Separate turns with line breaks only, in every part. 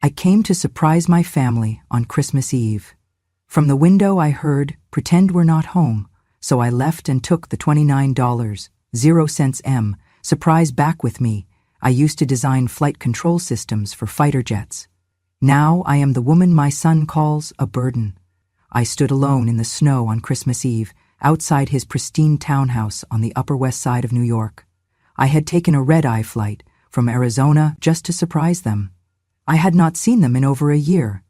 I came to surprise my family on Christmas Eve. From the window I heard, "Pretend we're not home," so I left and took the $29.00 surprise back with me. I used to design flight control systems for fighter jets. Now I am the woman my son calls a burden. I stood alone in the snow on Christmas Eve, outside his pristine townhouse on the Upper West Side of New York. I had taken a red-eye flight from Arizona just to surprise them. I had not seen them in over a year.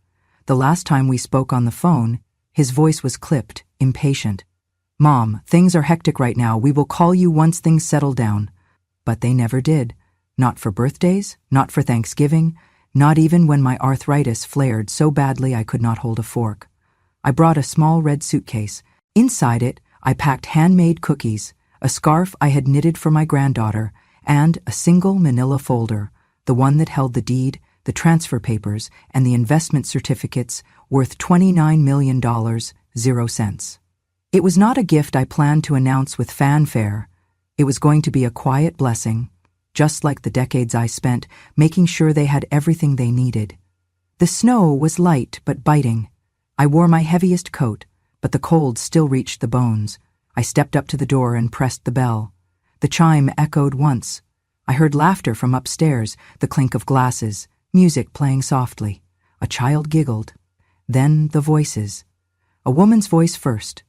The last time we spoke on the phone, his voice was clipped, impatient. "Mom, things are hectic right now. We will call you once things settle down." But they never did. Not for birthdays, not for Thanksgiving, not even when my arthritis flared so badly I could not hold a fork. I brought a small red suitcase. Inside it, I packed handmade cookies, a scarf I had knitted for my granddaughter, and a single manila folder, the one that held the deed, the transfer papers, and the investment certificates worth $29.00. It was not a gift I planned to announce with fanfare. It was going to be a quiet blessing, just like the decades I spent making sure they had everything they needed. The snow was light but biting. I wore my heaviest coat, but the cold still reached the bones. I stepped up to the door and pressed the bell. The chime echoed once. I heard laughter from upstairs, the clink of glasses, music playing softly. A child giggled. Then the voices. A woman's voice first.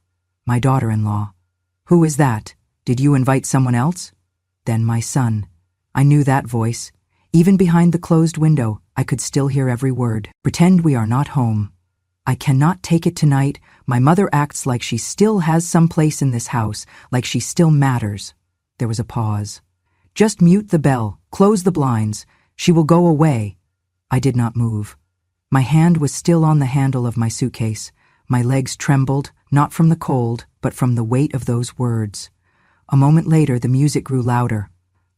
My daughter-in-law. "Who is that? Did you invite someone else?" Then my son. I knew that voice. Even behind the closed window, I could still hear every word. "Pretend we are not home. I cannot take it tonight. My mother acts like she still has some place in this house, like she still matters." There was a pause. "Just mute the bell, close the blinds. She will go away." I did not move. My hand was still on the handle of my suitcase. My legs trembled, not from the cold, but from the weight of those words. A moment later, the music grew louder.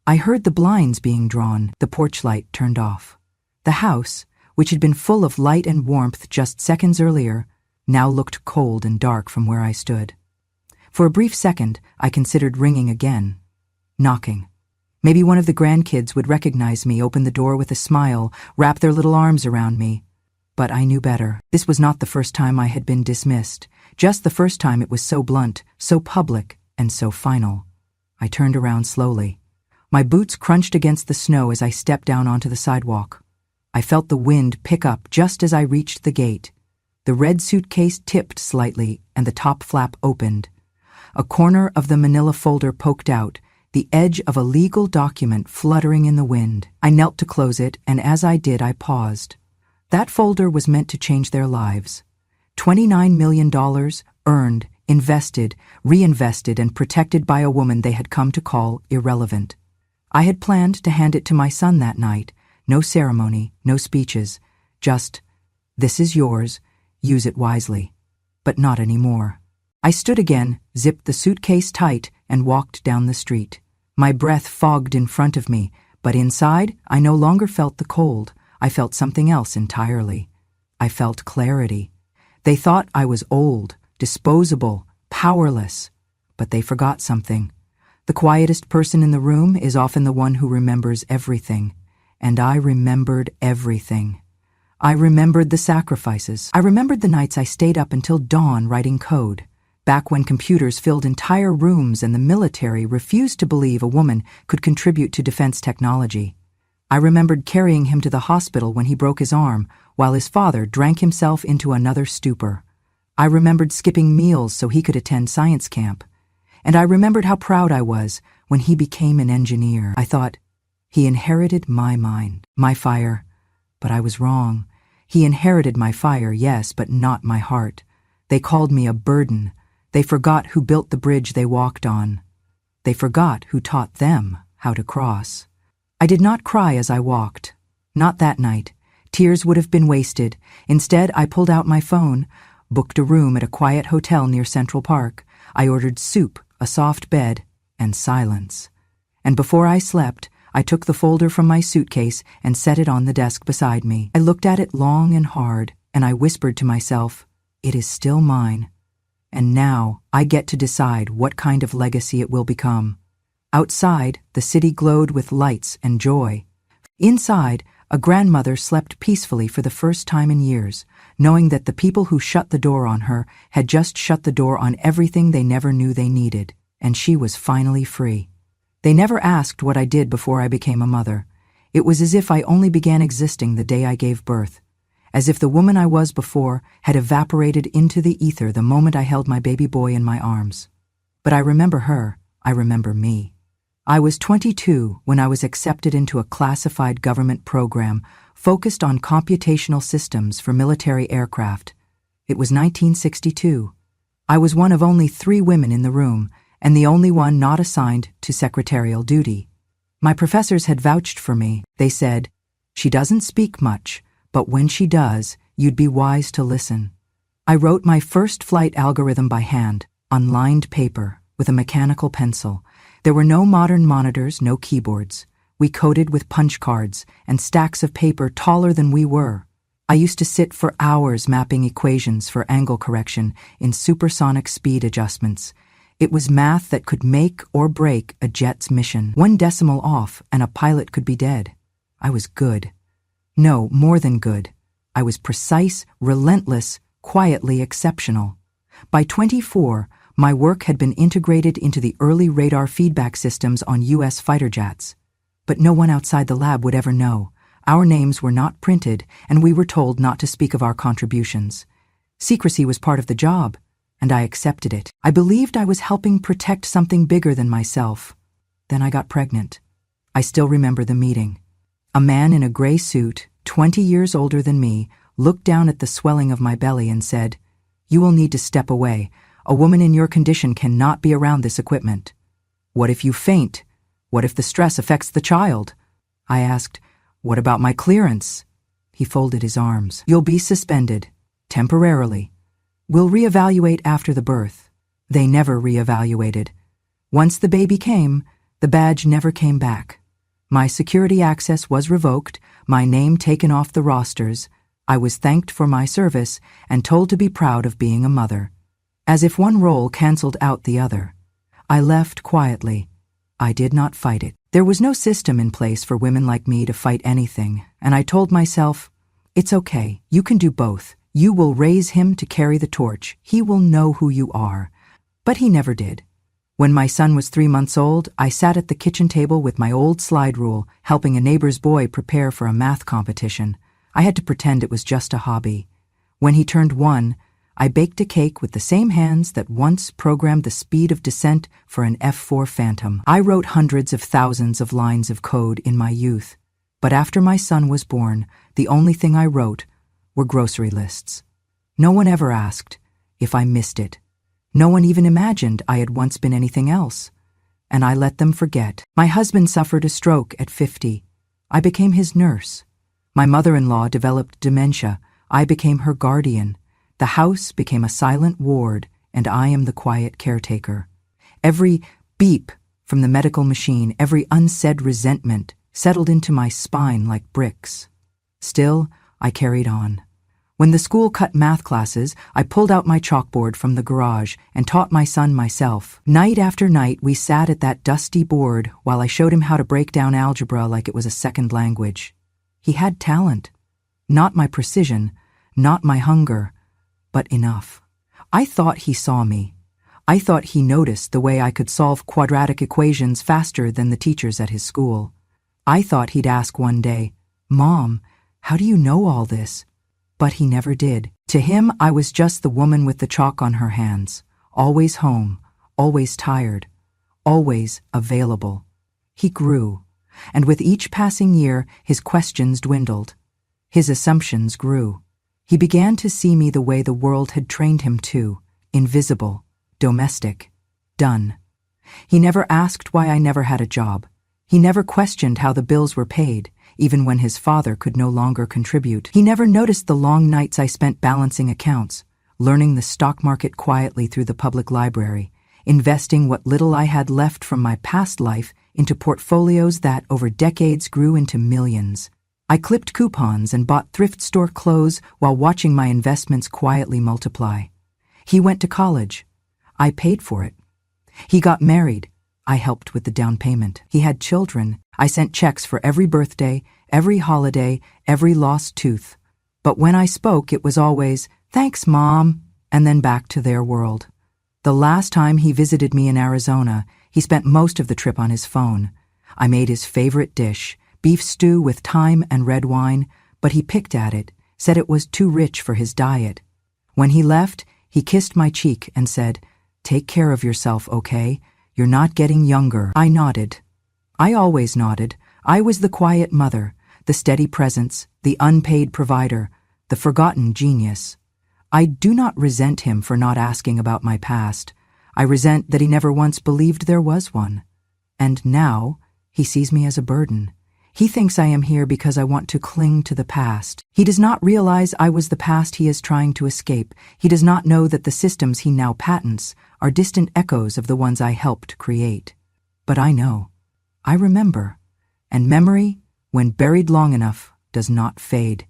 I heard the blinds being drawn, the porch light turned off. The house, which had been full of light and warmth just seconds earlier, now looked cold and dark from where I stood. For a brief second, I considered ringing again. Knocking. Maybe one of the grandkids would recognize me, open the door with a smile, wrap their little arms around me. But I knew better. This was not the first time I had been dismissed, just the first time it was so blunt, so public, and so final. I turned around slowly. My boots crunched against the snow as I stepped down onto the sidewalk. I felt the wind pick up just as I reached the gate. The red suitcase tipped slightly and the top flap opened. A corner of the manila folder poked out, the edge of a legal document fluttering in the wind. I knelt to close it, and as I did, I paused. That folder was meant to change their lives. $29 million earned, invested, reinvested, and protected by a woman they had come to call irrelevant. I had planned to hand it to my son that night. No ceremony, no speeches, just, "This is yours, use it wisely." But not anymore. I stood again, zipped the suitcase tight, and walked down the street. My breath fogged in front of me, but inside I no longer felt the cold. I felt something else entirely. I felt clarity. They thought I was old, disposable, powerless, but they forgot something. The quietest person in the room is often the one who remembers everything, and I remembered everything. I remembered the sacrifices. I remembered the nights I stayed up until dawn writing code, back when computers filled entire rooms and the military refused to believe a woman could contribute to defense technology. I remembered carrying him to the hospital when he broke his arm, while his father drank himself into another stupor. I remembered skipping meals so he could attend science camp. And I remembered how proud I was when he became an engineer. I thought, he inherited my mind, my fire. But I was wrong. He inherited my fire, yes, but not my heart. They called me a burden. They forgot who built the bridge they walked on. They forgot who taught them how to cross. I did not cry as I walked. Not that night. Tears would have been wasted. Instead, I pulled out my phone, booked a room at a quiet hotel near Central Park. I ordered soup, a soft bed, and silence. And before I slept, I took the folder from my suitcase and set it on the desk beside me. I looked at it long and hard, and I whispered to myself, "It is still mine. And now I get to decide what kind of legacy it will become." Outside, the city glowed with lights and joy. Inside, A grandmother slept peacefully for the first time in years, knowing that the people who shut the door on her had just shut the door on everything they never knew they needed, and she was finally free. They never asked what I did before I became a mother. It was as if I only began existing the day I gave birth, as if the woman I was before had evaporated into the ether the moment I held my baby boy in my arms. But I remember her, I remember me. I was 22 when I was accepted into a classified government program focused on computational systems for military aircraft. It was 1962. I was one of only 3 women in the room, and the only one not assigned to secretarial duty. My professors had vouched for me. They said, "She doesn't speak much, but when she does, you'd be wise to listen." I wrote my first flight algorithm by hand, on lined paper, with a mechanical pencil. There were no modern monitors, no keyboards. We coded with punch cards and stacks of paper taller than we were. I used to sit for hours mapping equations for angle correction in supersonic speed adjustments. It was math that could make or break a jet's mission. 1 decimal off and a pilot could be dead. I was good. No, more than good. I was precise, relentless, quietly exceptional. By 24, my work had been integrated into the early radar feedback systems on U.S. fighter jets. But no one outside the lab would ever know. Our names were not printed, and we were told not to speak of our contributions. Secrecy was part of the job, and I accepted it. I believed I was helping protect something bigger than myself. Then I got pregnant. I still remember the meeting. A man in a gray suit, 20 years older than me, looked down at the swelling of my belly and said, "You will need to step away. A woman in your condition cannot be around this equipment." "What if you faint? What if the stress affects the child?" I asked, "What about my clearance?" He folded his arms. "You'll be suspended, temporarily. We'll reevaluate after the birth." They never reevaluated. Once the baby came, the badge never came back. My security access was revoked, my name taken off the rosters. I was thanked for my service and told to be proud of being a mother. As if one role canceled out the other. I left quietly. I did not fight it. There was no system in place for women like me to fight anything, and I told myself, "It's okay, you can do both. You will raise him to carry the torch. He will know who you are." But he never did. When my son was 3 months old, I sat at the kitchen table with my old slide rule, helping a neighbor's boy prepare for a math competition. I had to pretend it was just a hobby. When he turned 1, I baked a cake with the same hands that once programmed the speed of descent for an F-4 Phantom. I wrote hundreds of thousands of lines of code in my youth. But after my son was born, the only thing I wrote were grocery lists. No one ever asked if I missed it. No one even imagined I had once been anything else. And I let them forget. My husband suffered a stroke at 50. I became his nurse. My mother-in-law developed dementia. I became her guardian. The house became a silent ward, and I am the quiet caretaker. Every beep from the medical machine, every unsaid resentment settled into my spine like bricks. Still, I carried on. When the school cut math classes, I pulled out my chalkboard from the garage and taught my son myself. Night after night, we sat at that dusty board while I showed him how to break down algebra like it was a second language. He had talent. Not my precision, not my hunger, but enough. I thought he saw me. I thought he noticed the way I could solve quadratic equations faster than the teachers at his school. I thought he'd ask one day, "Mom, how do you know all this?" But he never did. To him, I was just the woman with the chalk on her hands, always home, always tired, always available. He grew, and with each passing year, his questions dwindled. His assumptions grew. He began to see me the way the world had trained him to, invisible, domestic, done. He never asked why I never had a job. He never questioned how the bills were paid, even when his father could no longer contribute. He never noticed the long nights I spent balancing accounts, learning the stock market quietly through the public library, investing what little I had left from my past life into portfolios that over decades grew into millions. I clipped coupons and bought thrift store clothes while watching my investments quietly multiply. He went to college. I paid for it. He got married. I helped with the down payment. He had children. I sent checks for every birthday, every holiday, every lost tooth. But when I spoke, it was always, "Thanks, Mom," and then back to their world. The last time he visited me in Arizona, he spent most of the trip on his phone. I made his favorite dish, beef stew with thyme and red wine, but he picked at it, said it was too rich for his diet. When he left, he kissed my cheek and said, "Take care of yourself, okay? You're not getting younger." I nodded. I always nodded. I was the quiet mother, the steady presence, the unpaid provider, the forgotten genius. I do not resent him for not asking about my past. I resent that he never once believed there was one. And now, he sees me as a burden. He thinks I am here because I want to cling to the past. He does not realize I was the past he is trying to escape. He does not know that the systems he now patents are distant echoes of the ones I helped create. But I know. I remember. And memory, when buried long enough, does not fade.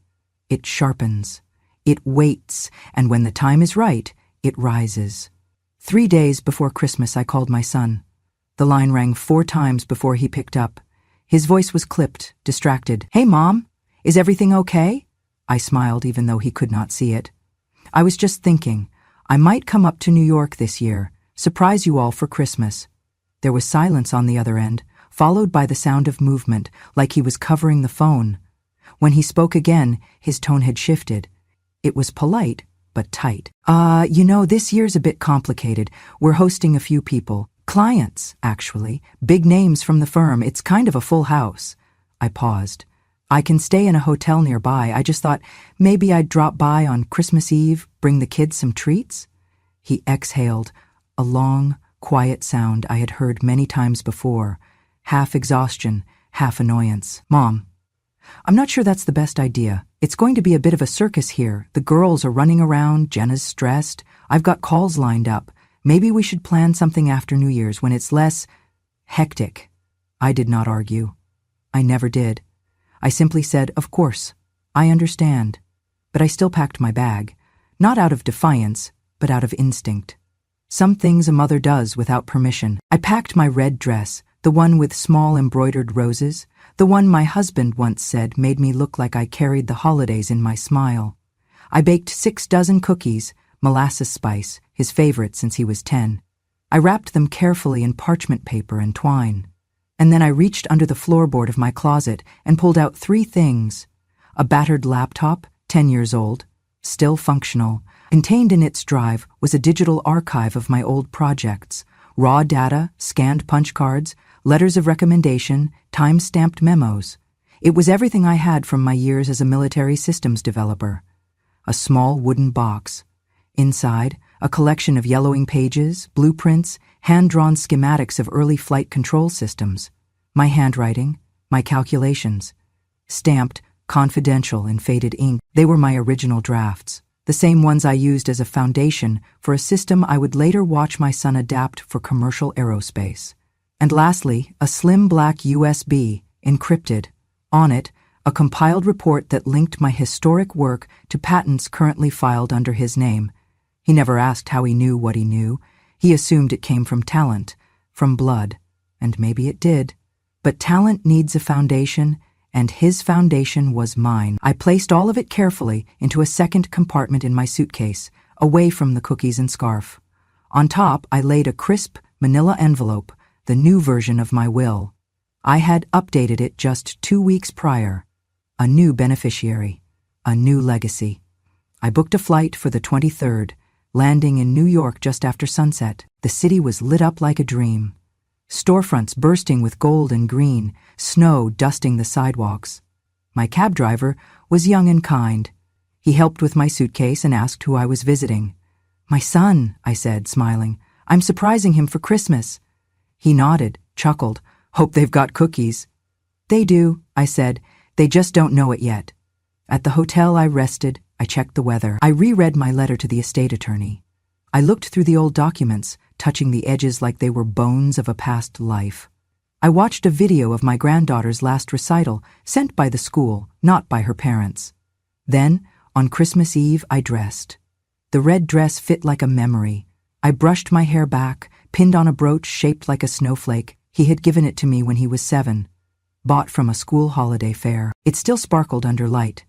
It sharpens. It waits, and when the time is right, it rises. 3 days before Christmas, I called my son. The line rang 4 times before he picked up. His voice was clipped, distracted. "Hey, Mom, is everything okay?" I smiled even though he could not see it. "I was just thinking, I might come up to New York this year, surprise you all for Christmas." There was silence on the other end, followed by the sound of movement, like he was covering the phone. When he spoke again, his tone had shifted. It was polite, but tight. This year's a bit complicated. We're hosting a few people. Clients, actually. Big names from the firm. It's kind of a full house." I paused. "I can stay in a hotel nearby. I just thought maybe I'd drop by on Christmas Eve, bring the kids some treats." He exhaled, a long, quiet sound I had heard many times before, half exhaustion, half annoyance. "Mom, I'm not sure that's the best idea. It's going to be a bit of a circus here. The girls are running around, Jenna's stressed. I've got calls lined up. Maybe we should plan something after New Year's when it's less hectic." I did not argue. I never did. I simply said, "Of course, I understand." But I still packed my bag, not out of defiance, but out of instinct. Some things a mother does without permission. I packed my red dress, the one with small embroidered roses, the one my husband once said made me look like I carried the holidays in my smile. I baked 6 dozen cookies, molasses spice, his favorite since he was 10. I wrapped them carefully in parchment paper and twine. And then I reached under the floorboard of my closet and pulled out 3 things. A battered laptop, 10 years old, still functional. Contained in its drive was a digital archive of my old projects, raw data, scanned punch cards, letters of recommendation, time-stamped memos. It was everything I had from my years as a military systems developer. A small wooden box. Inside, a collection of yellowing pages, blueprints, hand-drawn schematics of early flight control systems, my handwriting, my calculations. Stamped, confidential in faded ink, they were my original drafts, the same ones I used as a foundation for a system I would later watch my son adapt for commercial aerospace. And lastly, a slim black USB, encrypted. On it, a compiled report that linked my historic work to patents currently filed under his name. He never asked how he knew what he knew. He assumed it came from talent, from blood, and maybe it did. But talent needs a foundation, and his foundation was mine. I placed all of it carefully into a second compartment in my suitcase, away from the cookies and scarf. On top, I laid a crisp, manila envelope, the new version of my will. I had updated it just 2 weeks prior. A new beneficiary, a new legacy. I booked a flight for the 23rd, landing in New York just after sunset. The city was lit up like a dream. Storefronts bursting with gold and green, snow dusting the sidewalks. My cab driver was young and kind. He helped with my suitcase and asked who I was visiting. "My son," I said, smiling. "I'm surprising him for Christmas." He nodded, chuckled. "Hope they've got cookies." "They do," I said. "They just don't know it yet." At the hotel I rested. I checked the weather. I reread my letter to the estate attorney. I looked through the old documents, touching the edges like they were bones of a past life. I watched a video of my granddaughter's last recital, sent by the school, not by her parents. Then, on Christmas Eve, I dressed. The red dress fit like a memory. I brushed my hair back, pinned on a brooch shaped like a snowflake. He had given it to me when he was 7. bought from a school holiday fair. It still sparkled under light.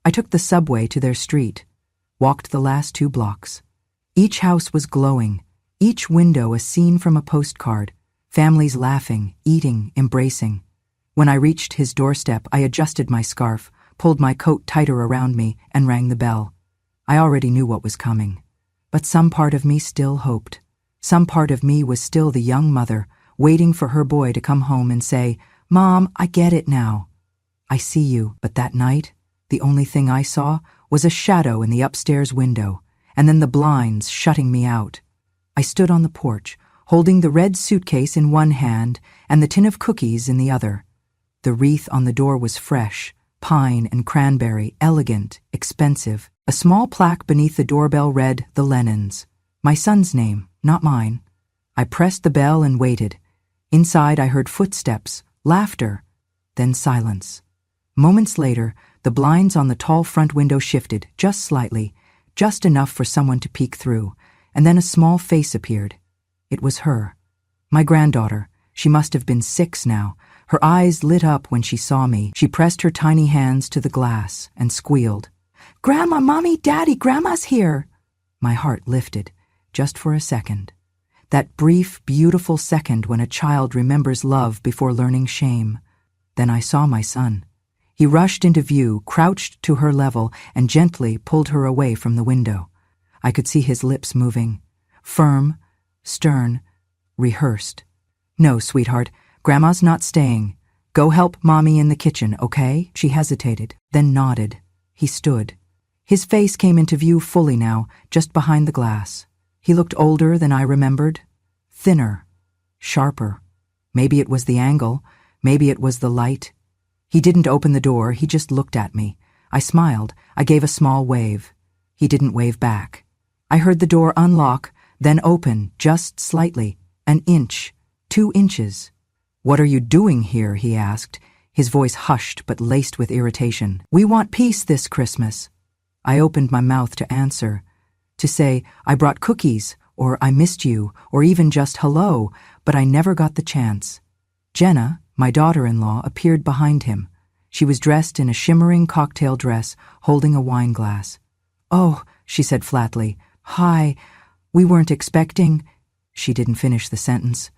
I took the subway to their street, walked the last 2 blocks. Each house was glowing, each window a scene from a postcard, families laughing, eating, embracing. When I reached his doorstep, I adjusted my scarf, pulled my coat tighter around me, and rang the bell. I already knew what was coming. But some part of me still hoped. Some part of me was still the young mother, waiting for her boy to come home and say, "Mom, I get it now. I see you." But that night, the only thing I saw was a shadow in the upstairs window, and then the blinds shutting me out. I stood on the porch, holding the red suitcase in one hand and the tin of cookies in the other. The wreath on the door was fresh, pine and cranberry, elegant, expensive. A small plaque beneath the doorbell read, "The Lennons." My son's name, not mine. I pressed the bell and waited. Inside I heard footsteps, laughter, then silence. Moments later, the blinds on the tall front window shifted, just slightly, just enough for someone to peek through, and then a small face appeared. It was her. My granddaughter. She must have been 6 now. Her eyes lit up when she saw me. She pressed her tiny hands to the glass and squealed, "Grandma, Mommy, Daddy, Grandma's here." My heart lifted, just for a second. That brief, beautiful second when a child remembers love before learning shame. Then I saw my son. He rushed into view, crouched to her level, and gently pulled her away from the window. I could see his lips moving. Firm, stern, rehearsed. "No, sweetheart, Grandma's not staying. Go help Mommy in the kitchen, okay?" She hesitated, then nodded. He stood. His face came into view fully now, just behind the glass. He looked older than I remembered. Thinner. Sharper. Maybe it was the angle. Maybe it was the light. He didn't open the door, he just looked at me. I smiled. I gave a small wave. He didn't wave back. I heard the door unlock, then open, just slightly. An inch. 2 inches. "What are you doing here?" he asked, his voice hushed but laced with irritation. "We want peace this Christmas." I opened my mouth to answer, to say, "I brought cookies," or "I missed you," or even just "hello," but I never got the chance. Jenna, my daughter-in-law, appeared behind him. She was dressed in a shimmering cocktail dress, holding a wine glass. "Oh," she said flatly, "hi, we weren't expecting—" She didn't finish the sentence.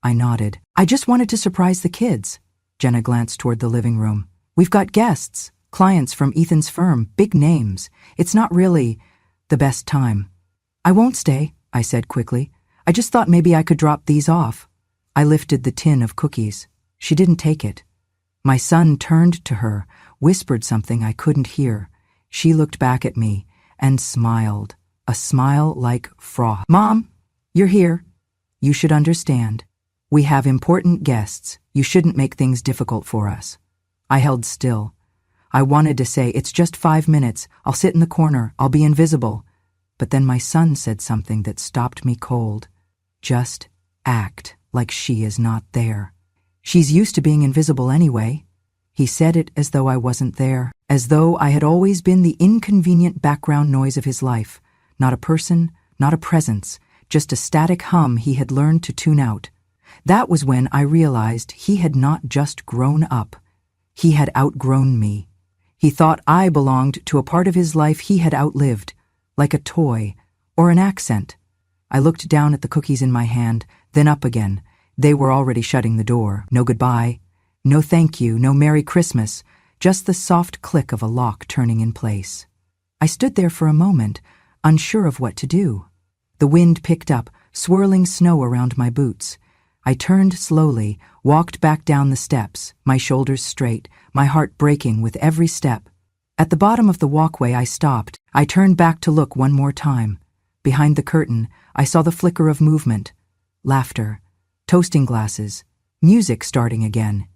I nodded. "I just wanted to surprise the kids." Jenna glanced toward the living room. "We've got guests, clients from Ethan's firm, big names. It's not really the best time." "I won't stay," I said quickly. "I just thought maybe I could drop these off." I lifted the tin of cookies. She didn't take it. My son turned to her, whispered something I couldn't hear. She looked back at me and smiled, a smile like froth. "Mom, you're here. You should understand. We have important guests. You shouldn't make things difficult for us." I held still. I wanted to say, "It's just 5 minutes. I'll sit in the corner. I'll be invisible." But then my son said something that stopped me cold. "Just act like she is not there. She's used to being invisible anyway." He said it as though I wasn't there, as though I had always been the inconvenient background noise of his life. Not a person, not a presence, just a static hum he had learned to tune out. That was when I realized he had not just grown up. He had outgrown me. He thought I belonged to a part of his life he had outlived, like a toy or an accent. I looked down at the cookies in my hand, then up again. They were already shutting the door. No goodbye, no thank you, no Merry Christmas, just the soft click of a lock turning in place. I stood there for a moment, unsure of what to do. The wind picked up, swirling snow around my boots. I turned slowly, walked back down the steps, my shoulders straight, my heart breaking with every step. At the bottom of the walkway I stopped. I turned back to look one more time. Behind the curtain, I saw the flicker of movement, laughter, toasting glasses, music starting again.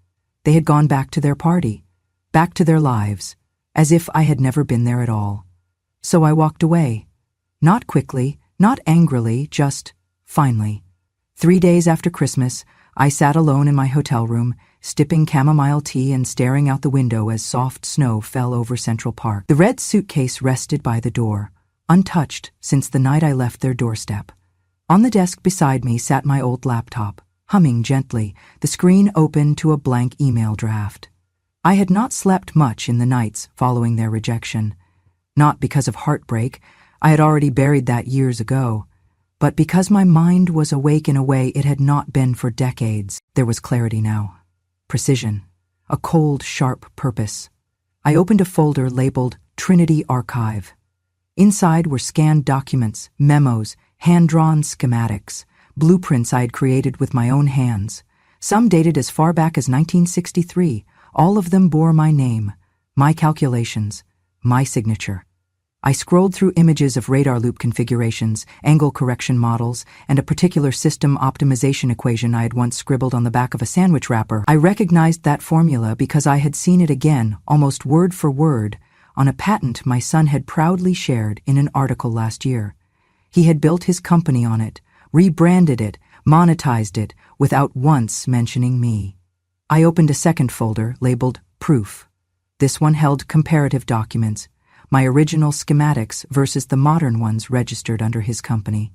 They had gone back to their party, back to their lives, as if I had never been there at all. So I walked away. Not quickly, not angrily, just finally. 3 days after Christmas, I sat alone in my hotel room, sipping chamomile tea and staring out the window as soft snow fell over Central Park. The red suitcase rested by the door, untouched since the night I left their doorstep. On the desk beside me sat my old laptop. Humming gently, the screen opened to a blank email draft. I had not slept much in the nights following their rejection. Not because of heartbreak, I had already buried that years ago, but because my mind was awake in a way it had not been for decades. There was clarity now. Precision. A cold, sharp purpose. I opened a folder labeled Trinity Archive. Inside were scanned documents, memos, hand-drawn schematics, blueprints I had created with my own hands. Some dated as far back as 1963. All of them bore my name, my calculations, my signature. I scrolled through images of radar loop configurations, angle correction models, and a particular system optimization equation I had once scribbled on the back of a sandwich wrapper. I recognized that formula because I had seen it again, almost word for word, on a patent my son had proudly shared in an article last year. He had built his company on it, rebranded it, monetized it, without once mentioning me. I opened a second folder labeled Proof. This one held comparative documents, my original schematics versus the modern ones registered under his company.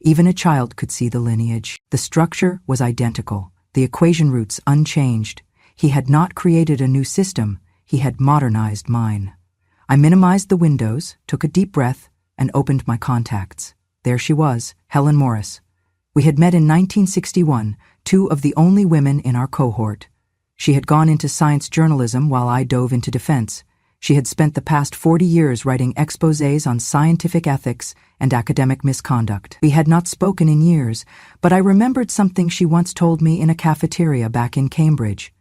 Even a child could see the lineage. The structure was identical, the equation roots unchanged. He had not created a new system, he had modernized mine. I minimized the windows, took a deep breath, and opened my contacts. There she was, Helen Morris. We had met in 1961, two of the only women in our cohort. She had gone into science journalism while I dove into defense. She had spent the past 40 years writing exposés on scientific ethics and academic misconduct. We had not spoken in years, but I remembered something she once told me in a cafeteria back in Cambridge.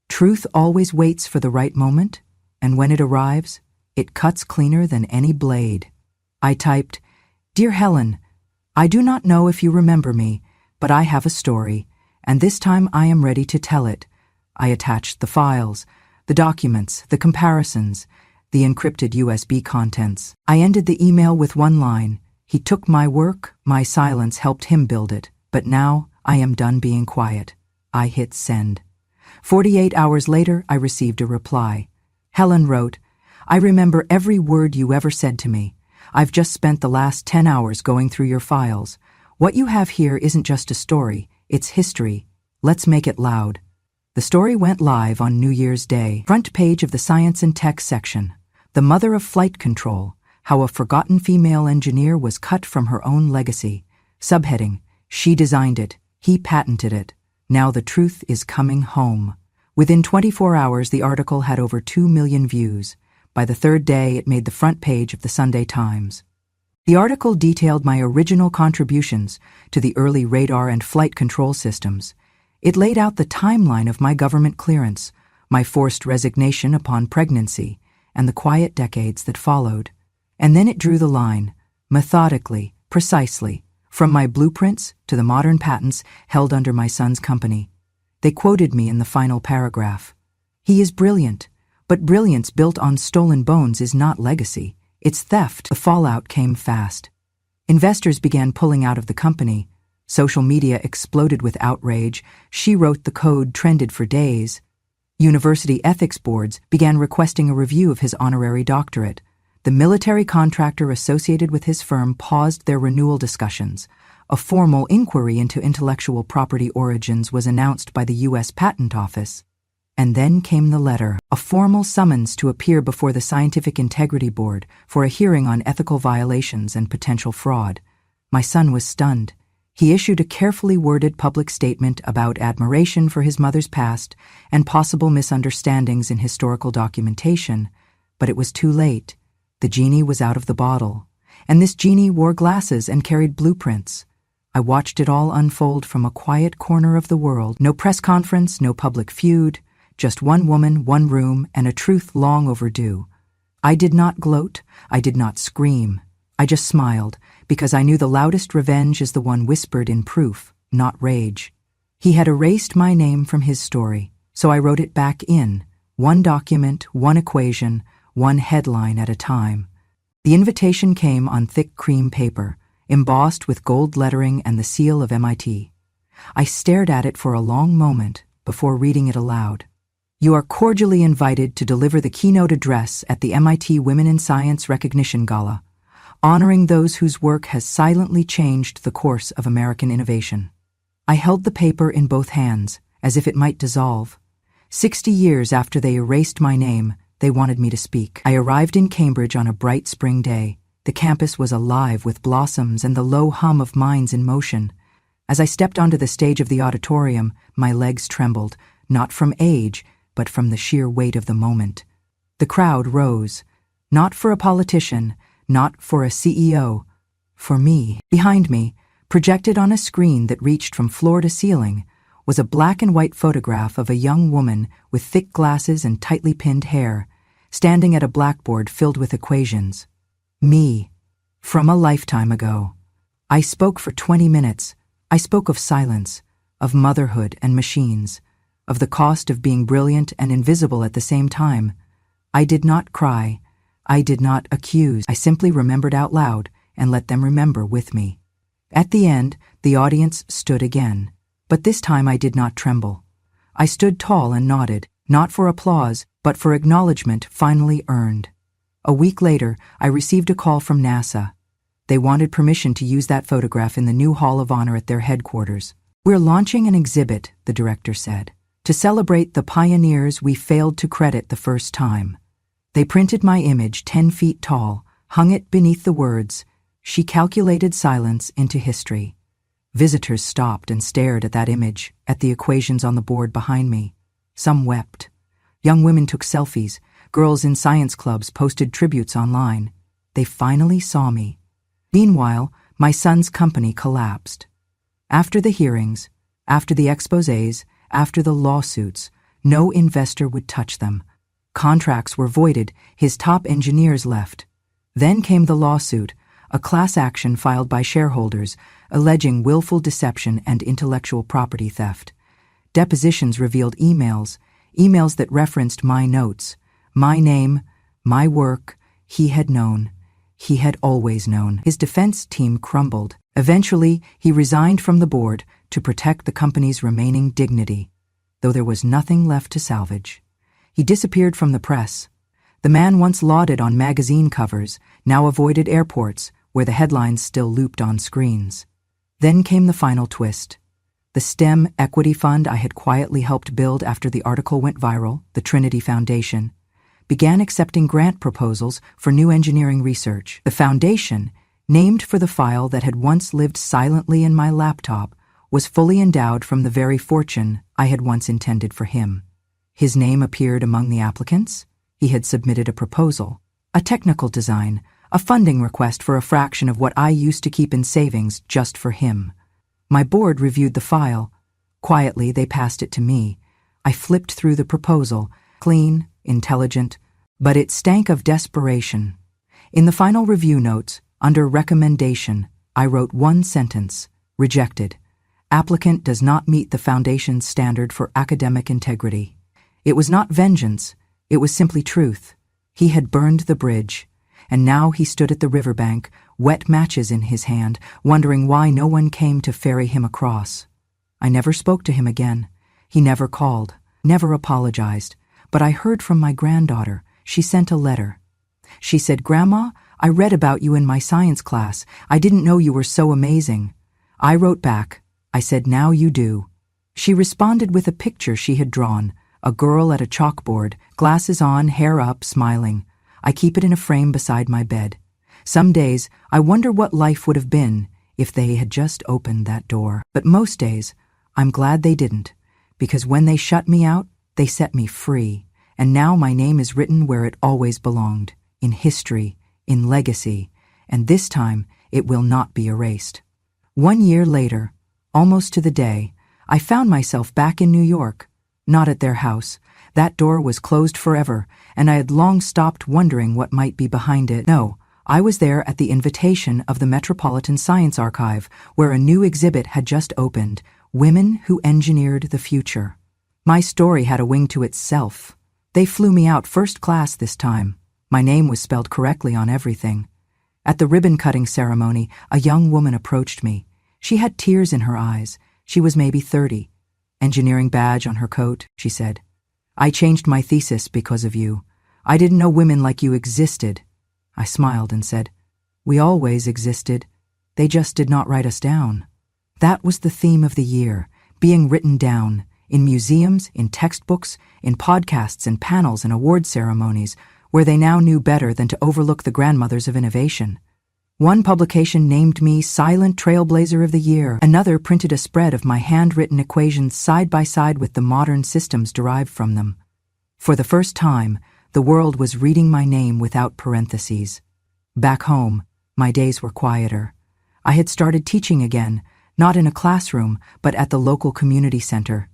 Truth always waits for the right moment, and when it arrives, it cuts cleaner than any blade. I typed, "Dear Helen, I do not know if you remember me, but I have a story, and this time I am ready to tell it." I attached the files, the documents, the comparisons, the encrypted USB contents. I ended the email with one line: "He took my work, my silence helped him build it, but now I am done being quiet." I hit send. 48 hours later, I received a reply. Helen wrote, "I remember every word you ever said to me. I've just spent the last 10 hours going through your files. What you have here isn't just a story, it's history. Let's make it loud." The story went live on New Year's Day. Front page of the Science and Tech section. The mother of flight control, how a forgotten female engineer was cut from her own legacy. Subheading, "She designed it, he patented it. Now the truth is coming home." Within 24 hours, the article had over 2 million views. By the third day, it made the front page of the Sunday Times. The article detailed my original contributions to the early radar and flight control systems. It laid out the timeline of my government clearance, my forced resignation upon pregnancy, and the quiet decades that followed. And then it drew the line, methodically, precisely, from my blueprints to the modern patents held under my son's company. They quoted me in the final paragraph. "He is brilliant. But brilliance built on stolen bones is not legacy, it's theft." The fallout came fast. Investors began pulling out of the company. Social media exploded with outrage. "She wrote the code" trended for days. University ethics boards began requesting a review of his honorary doctorate. The military contractor associated with his firm paused their renewal discussions. A formal inquiry into intellectual property origins was announced by the U.S. Patent Office. And then came the letter, a formal summons to appear before the Scientific Integrity Board for a hearing on ethical violations and potential fraud. My son was stunned. He issued a carefully worded public statement about admiration for his mother's past and possible misunderstandings in historical documentation, but it was too late. The genie was out of the bottle, and this genie wore glasses and carried blueprints. I watched it all unfold from a quiet corner of the world. No press conference, no public feud, just one woman, one room, and a truth long overdue. I did not gloat, I did not scream. I just smiled, because I knew the loudest revenge is the one whispered in proof, not rage. He had erased my name from his story, so I wrote it back in, one document, one equation, one headline at a time. The invitation came on thick cream paper, embossed with gold lettering and the seal of MIT. I stared at it for a long moment before reading it aloud. "You are cordially invited to deliver the keynote address at the MIT Women in Science Recognition Gala, honoring those whose work has silently changed the course of American innovation." I held the paper in both hands, as if it might dissolve. 60 years after they erased my name, they wanted me to speak. I arrived in Cambridge on a bright spring day. The campus was alive with blossoms and the low hum of minds in motion. As I stepped onto the stage of the auditorium, my legs trembled, not from age, but from the sheer weight of the moment. The crowd rose, not for a politician, not for a CEO, for me. Behind me, projected on a screen that reached from floor to ceiling, was a black and white photograph of a young woman with thick glasses and tightly pinned hair, standing at a blackboard filled with equations. Me, from a lifetime ago. I spoke for 20 minutes. I spoke of silence, of motherhood and machines, of the cost of being brilliant and invisible at the same time. I did not cry. I did not accuse. I simply remembered out loud and let them remember with me. At the end, the audience stood again. But this time I did not tremble. I stood tall and nodded, not for applause, but for acknowledgement finally earned. A week later, I received a call from NASA. They wanted permission to use that photograph in the new Hall of Honor at their headquarters. "We're launching an exhibit," the director said, "to celebrate the pioneers we failed to credit the first time." They printed my image 10 feet tall, hung it beneath the words, "She calculated silence into history." Visitors stopped and stared at that image, at the equations on the board behind me. Some wept. Young women took selfies. Girls in science clubs posted tributes online. They finally saw me. Meanwhile, my son's company collapsed. After the hearings, after the exposés, after the lawsuits, no investor would touch them. Contracts were voided, his top engineers left. Then came the lawsuit, a class action filed by shareholders, alleging willful deception and intellectual property theft. Depositions revealed emails that referenced my notes, my name, my work. He had known. He had always known. His defense team crumbled. Eventually, he resigned from the board to protect the company's remaining dignity, though there was nothing left to salvage. He disappeared from the press. The man once lauded on magazine covers now avoided airports where the headlines still looped on screens. Then came the final twist. The STEM equity fund I had quietly helped build after the article went viral, the Trinity Foundation, began accepting grant proposals for new engineering research. The foundation, named for the file that had once lived silently in my laptop, was fully endowed from the very fortune I had once intended for him. His name appeared among the applicants. He had submitted a proposal, a technical design, a funding request for a fraction of what I used to keep in savings just for him. My board reviewed the file. Quietly, they passed it to me. I flipped through the proposal, clean, intelligent, but it stank of desperation. In the final review notes, under recommendation, I wrote one sentence: rejected. Applicant does not meet the foundation's standard for academic integrity. It was not vengeance, it was simply truth. He had burned the bridge, and now he stood at the riverbank, wet matches in his hand, wondering why no one came to ferry him across. I never spoke to him again. He never called, never apologized, but I heard from my granddaughter. She sent a letter. She said, "Grandma, I read about you in my science class. I didn't know you were so amazing." I wrote back. I said, "Now you do." She responded with a picture she had drawn, a girl at a chalkboard, glasses on, hair up, smiling. I keep it in a frame beside my bed. Some days, I wonder what life would have been if they had just opened that door. But most days, I'm glad they didn't, because when they shut me out, they set me free. And now my name is written where it always belonged, in history, in legacy, and this time it will not be erased. 1 year later, almost to the day, I found myself back in New York, not at their house. That door was closed forever, and I had long stopped wondering what might be behind it. No, I was there at the invitation of the Metropolitan Science Archive, where a new exhibit had just opened, Women Who Engineered the Future. My story had a wing to itself. They flew me out first class this time. My name was spelled correctly on everything. At the ribbon-cutting ceremony, a young woman approached me. She had tears in her eyes. She was maybe 30. Engineering badge on her coat, she said. "I changed my thesis because of you. I didn't know women like you existed." I smiled and said, "We always existed. They just did not write us down." That was the theme of the year, being written down, in museums, in textbooks, in podcasts and panels and award ceremonies, where they now knew better than to overlook the grandmothers of innovation. One publication named me Silent Trailblazer of the Year. Another printed a spread of my handwritten equations side by side with the modern systems derived from them. For the first time, the world was reading my name without parentheses. Back home, my days were quieter. I had started teaching again, not in a classroom, but at the local community center.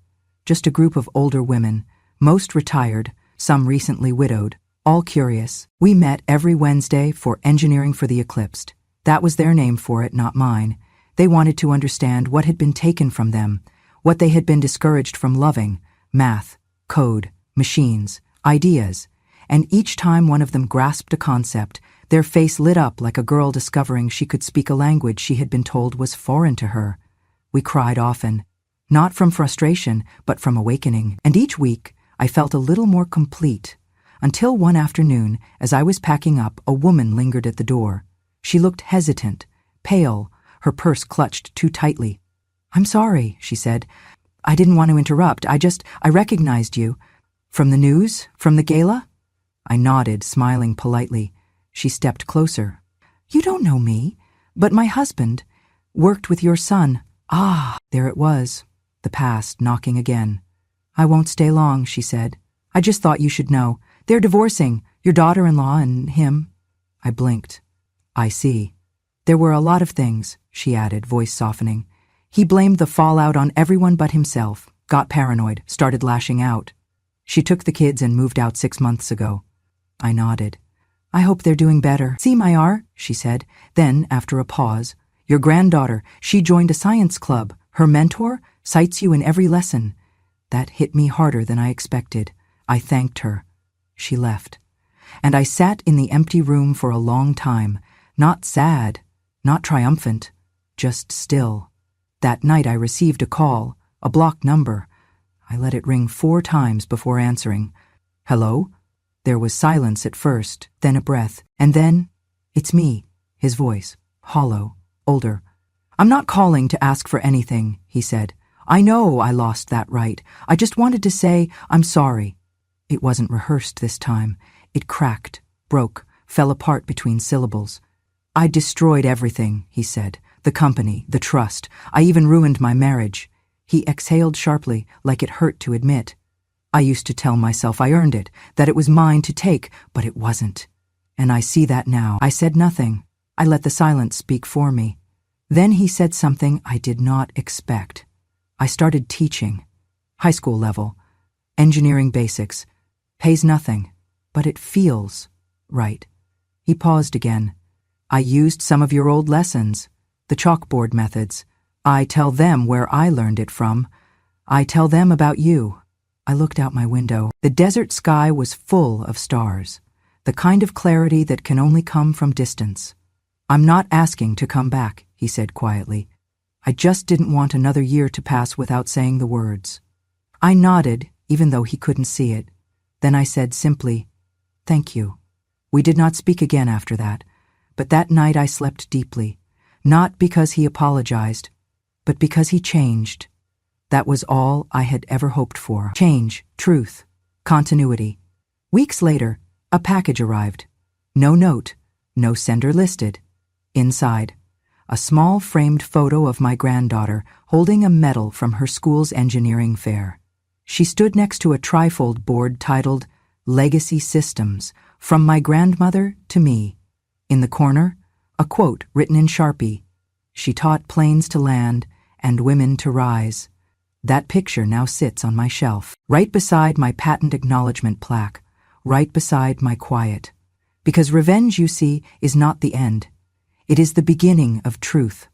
Just a group of older women, most retired, some recently widowed, all curious. We met every Wednesday for Engineering for the Eclipsed. That was their name for it, not mine. They wanted to understand what had been taken from them, what they had been discouraged from loving: math, code, machines, ideas. And each time one of them grasped a concept, their face lit up like a girl discovering she could speak a language she had been told was foreign to her. We cried often, not from frustration, but from awakening. And each week, I felt a little more complete, until one afternoon, as I was packing up, a woman lingered at the door. She looked hesitant, pale, her purse clutched too tightly. "I'm sorry," she said. "I didn't want to interrupt. I recognized you. From the news? From the gala?" I nodded, smiling politely. She stepped closer. "You don't know me, but my husband worked with your son." Ah, there it was, the past knocking again. "I won't stay long," she said. "I just thought you should know. They're divorcing, your daughter-in-law and him." I blinked. "I see. There were a lot of things," she added, voice softening. "He blamed the fallout on everyone but himself, got paranoid, started lashing out. She took the kids and moved out 6 months ago." I nodded. "I hope they're doing better." "See my art," she said. Then, after a pause, "Your granddaughter, she joined a science club. Her mentor cites you in every lesson." That hit me harder than I expected. I thanked her. She left. And I sat in the empty room for a long time, not sad, not triumphant, just still. That night I received a call, a blocked number. I let it ring 4 times before answering. "Hello?" There was silence at first, then a breath, and then, "It's me," his voice, hollow, older. "I'm not calling to ask for anything," he said. "I know I lost that right. I just wanted to say I'm sorry." It wasn't rehearsed this time. It cracked, broke, fell apart between syllables. "I destroyed everything," he said. "The company, the trust. I even ruined my marriage." He exhaled sharply, like it hurt to admit. "I used to tell myself I earned it, that it was mine to take, but it wasn't. And I see that now." I said nothing. I let the silence speak for me. Then he said something I did not expect. "I started teaching. High school level. Engineering basics. Pays nothing, but it feels right." He paused again. "I used some of your old lessons, the chalkboard methods. I tell them where I learned it from. I tell them about you." I looked out my window. The desert sky was full of stars, the kind of clarity that can only come from distance. "I'm not asking to come back," he said quietly. "I just didn't want another year to pass without saying the words." I nodded, even though he couldn't see it. Then I said simply, "Thank you." We did not speak again after that, but that night I slept deeply, not because he apologized, but because he changed. That was all I had ever hoped for. Change, truth, continuity. Weeks later, a package arrived. No note, no sender listed. Inside, a small framed photo of my granddaughter holding a medal from her school's engineering fair. She stood next to a trifold board titled Legacy Systems, From My Grandmother to Me. In the corner, a quote written in Sharpie: "She taught planes to land and women to rise." That picture now sits on my shelf, right beside my patent acknowledgement plaque, right beside my quiet. Because revenge, you see, is not the end. It is the beginning of truth.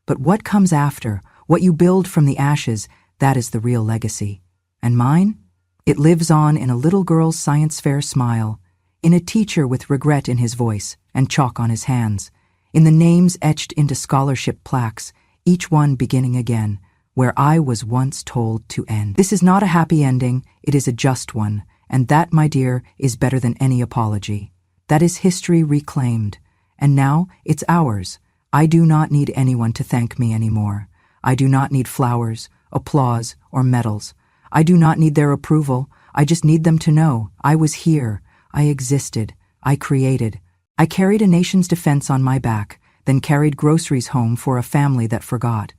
But what comes after, what you build from the ashes, that is the real legacy. And mine? It lives on in a little girl's science fair smile, in a teacher with regret in his voice and chalk on his hands, in the names etched into scholarship plaques, each one beginning again, where I was once told to end. This is not a happy ending, it is a just one, and that, my dear, is better than any apology. That is history reclaimed, and now it's ours. I do not need anyone to thank me anymore. I do not need flowers, applause, or medals. I do not need their approval. I just need them to know I was here, I existed, I created. I carried a nation's defense on my back, then carried groceries home for a family that forgot.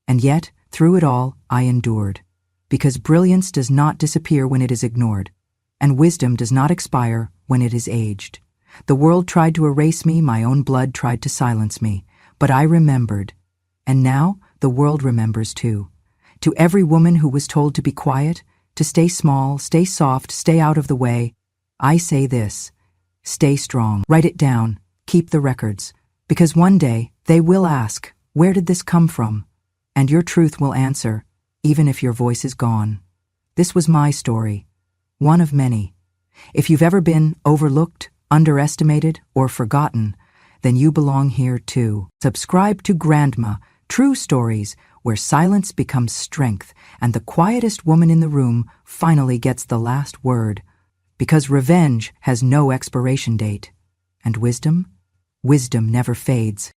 And yet, through it all, I endured. Because brilliance does not disappear when it is ignored, and wisdom does not expire when it is aged. The world tried to erase me, my own blood tried to silence me, but I remembered. And now, the world remembers too. To every woman who was told to be quiet, to stay small, stay soft, stay out of the way, I say this: stay strong. Write it down, keep the records, because one day they will ask, where did this come from? And your truth will answer, even if your voice is gone. This was my story, one of many. If you've ever been overlooked, underestimated, or forgotten, then you belong here too. Subscribe to Grandma, True Stories, where silence becomes strength and the quietest woman in the room finally gets the last word. Because revenge has no expiration date. And wisdom? Wisdom never fades.